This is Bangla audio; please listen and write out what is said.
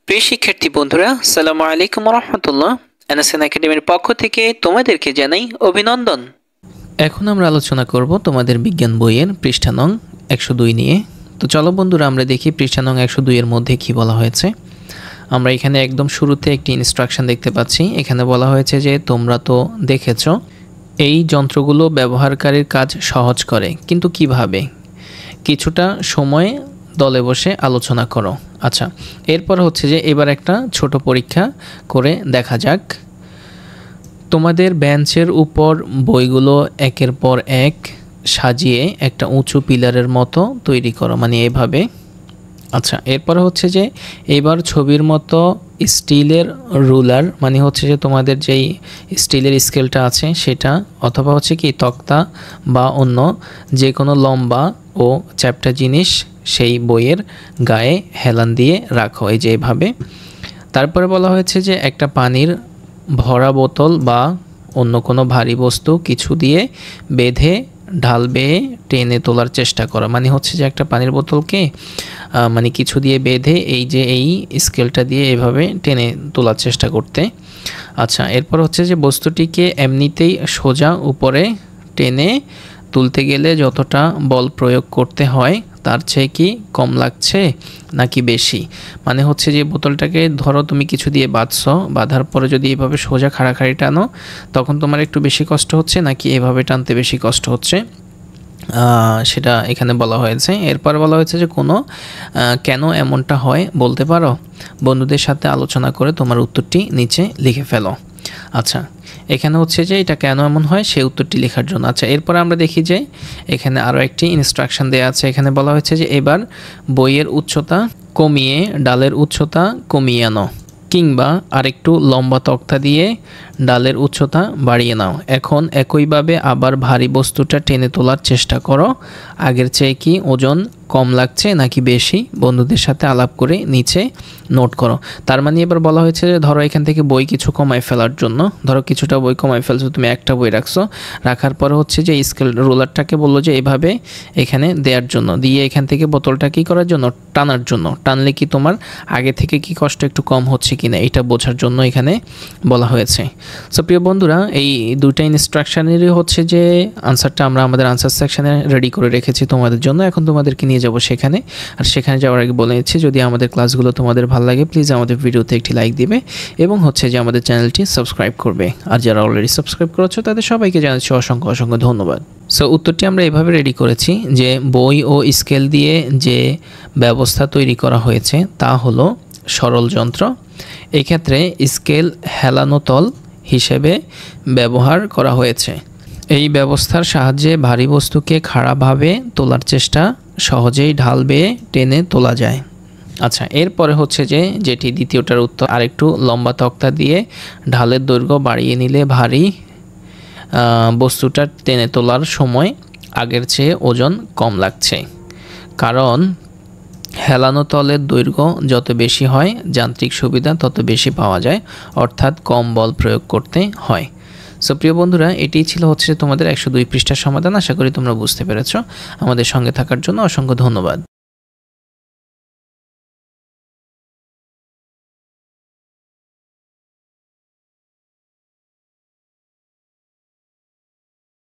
প্রিয় শিক্ষার্থী বন্ধুরা, আসসালামু আলাইকুম ওয়া রাহমাতুল্লাহ। এনএসএন একাডেমির পক্ষ থেকে তোমাদেরকে জানাই অভিনন্দন। এখন আমরা আলোচনা করব তোমাদের বিজ্ঞান বইয়ের পৃষ্ঠা নং 102 নিয়ে। তো চলো বন্ধুরা, আমরা দেখি পৃষ্ঠা নং 102 এর মধ্যে কি বলা হয়েছে। আমরা এখানে একদম শুরুতে একটি ইনস্ট্রাকশন দেখতে পাচ্ছি। এখানে বলা হয়েছে যে তোমরা তো দেখেছো এই যন্ত্রগুলো ব্যবহারকারীর কাজ সহজ করে, কিন্তু কিভাবে? কিছুটা সময় দলে বসে আলোচনা করো। আচ্ছা, এরপর হচ্ছে যে এবার একটা ছোট পরীক্ষা করে দেখা যাক। তোমাদের বেঞ্চের উপর বইগুলো একের পর এক সাজিয়ে একটা উঁচু পিলারের মতো তৈরি করো, মানে এভাবে। আচ্ছা, এরপর হচ্ছে যে এবার ছবির মতো স্টিলের রুলার, মানে হচ্ছে যে তোমাদের যেই স্টিলের স্কেলটা আছে সেটা, অথবা হচ্ছে কি তক্তা বা অন্য যে কোনো লম্বা ও চ্যাপ্টা জিনিস সেই বইয়ের গায়ে হেলান দিয়ে রাখো, এই যে এভাবে। তারপরে বলা হয়েছে যে একটা পানির ভরা বোতল বা অন্য কোনো ভারী বস্তু কিছু দিয়ে বেঁধে ঢাল বেয়ে টেনে তোলার চেষ্টা করো, মানে হচ্ছে যে একটা পানির বোতলকে মানে কিছু দিয়ে বেঁধে এই যে এই স্কেলটা দিয়ে এভাবে টেনে তোলার চেষ্টা করতে। আচ্ছা, এরপর হচ্ছে যে বস্তুটিকে এমনিতেই সোজা উপরে টেনে তুলতে গেলে যতটা বল প্রয়োগ করতে হয় তার চেয়ে কি কম লাগছে নাকি বেশি? মানে হচ্ছে যে বোতলটাকে ধরো তুমি কিছু দিয়ে বাঁধছো, বাঁধার পরে যদি এভাবে সোজা খাড়াখাড়ি টানো তখন তোমার একটু বেশি কষ্ট হচ্ছে নাকি এভাবে টানতে বেশি কষ্ট হচ্ছে, সেটা এখানে বলা হয়েছে। এরপর বলা হয়েছে যে কেন এমনটা হয় বলতে পারো? বন্ধুদের সাথে আলোচনা করে তোমার উত্তরটি নিচে লিখে ফেলো। আচ্ছা, এখানে হচ্ছে যে এটা কেন এমন হয় সেই উত্তরটি লেখার জন্য। আচ্ছা, এরপর আমরা দেখি যে এখানে আরও একটি ইনস্ট্রাকশন দেওয়া আছে। এখানে বলা হয়েছে যে এবার বইয়ের উচ্চতা কমিয়ে ডালের উচ্চতা কমিয়ে আনো, কিংবা আরেকটু লম্বা তক্তা দিয়ে ডালের উচ্চতা বাড়িয়ে নাও। এখন একইভাবে আবার ভারী বস্তুটা টেনে তোলার চেষ্টা করো। আগের চেয়ে কি ওজন কম লাগছে নাকি বেশি? বন্ধুদের সাথে আলাপ করে নিচে নোট করো। তার মানে এবার বলা হয়েছে যে ধরো এখান থেকে বই কিছু কমায় ফেলার জন্য, ধরো কিছুটা বই কমায় ফেলছো, তুমি একটা বই রাখছো, রাখার পরে হচ্ছে যে স্কেল রোলারটাকে বললো যে এইভাবে এখানে দেওয়ার জন্য, দিয়ে এখান থেকে বোতলটা কী করার জন্য? টানার জন্য। টানলে কি তোমার আগে থেকে কি কষ্ট একটু কম হচ্ছে কিনা এটা বোঝার জন্য এখানে বলা হয়েছে। সো প্রিয় বন্ধুরা, এই দুইটা ইনস্ট্রাকশনেরই হচ্ছে যে আনসারটা আমরা আমাদের আনসার সেকশানে রেডি করে রেখেছি তোমাদের জন্য। এখন তোমাদেরকে নিয়ে যাব সেখানে। আর সেখানে যাওয়ার আগে বলে নিচ্ছি, যদি আমাদের ক্লাসগুলো তোমাদের ভালো লাগে প্লিজ আমাদের ভিডিওতে একটি লাইক দিবে এবং হচ্ছে যে আমাদের চ্যানেলটি সাবস্ক্রাইব করবে। আর যারা অলরেডি সাবস্ক্রাইব করেছো তাদের সবাইকে জানাচ্ছি অসংখ্য অসংখ্য ধন্যবাদ। সো উত্তরটি আমরা এভাবে রেডি করেছি যে বই ও স্কেল দিয়ে যে ব্যবস্থা তৈরি করা হয়েছে তা হলো সরল যন্ত্র। এক্ষেত্রে স্কেল হেলানো তল হিসেবে ব্যবহার করা হয়েছে। এই ব্যবস্থার সাহায্যে ভারী বস্তুকে খাড়াভাবে তোলার চেষ্টা সহজেই ঢাল বেয়ে টেনে তোলা যায়। আচ্ছা, এরপরে হচ্ছে যে যেটি দ্বিতীয়টার উত্তর, আরেকটু লম্বা তক্তা দিয়ে ঢালের দৈর্ঘ্য বাড়িয়ে নিলে ভারী বস্তুটা টেনে তোলার সময় আগের চেয়ে ওজন কম লাগছে, কারণ হেলানো তলের দৈর্ঘ্য যত বেশি হয় যান্ত্রিক সুবিধা তত বেশি পাওয়া যায়, অর্থাৎ কম বল প্রয়োগ করতে হয়। সো প্রিয় বন্ধুরা, এটাই ছিল হচ্ছে তোমাদের 102 পৃষ্ঠার সমাধান। আশা করি তোমরা বুঝতে পেরেছো। আমাদের সঙ্গে থাকার জন্য অসংখ্য ধন্যবাদ।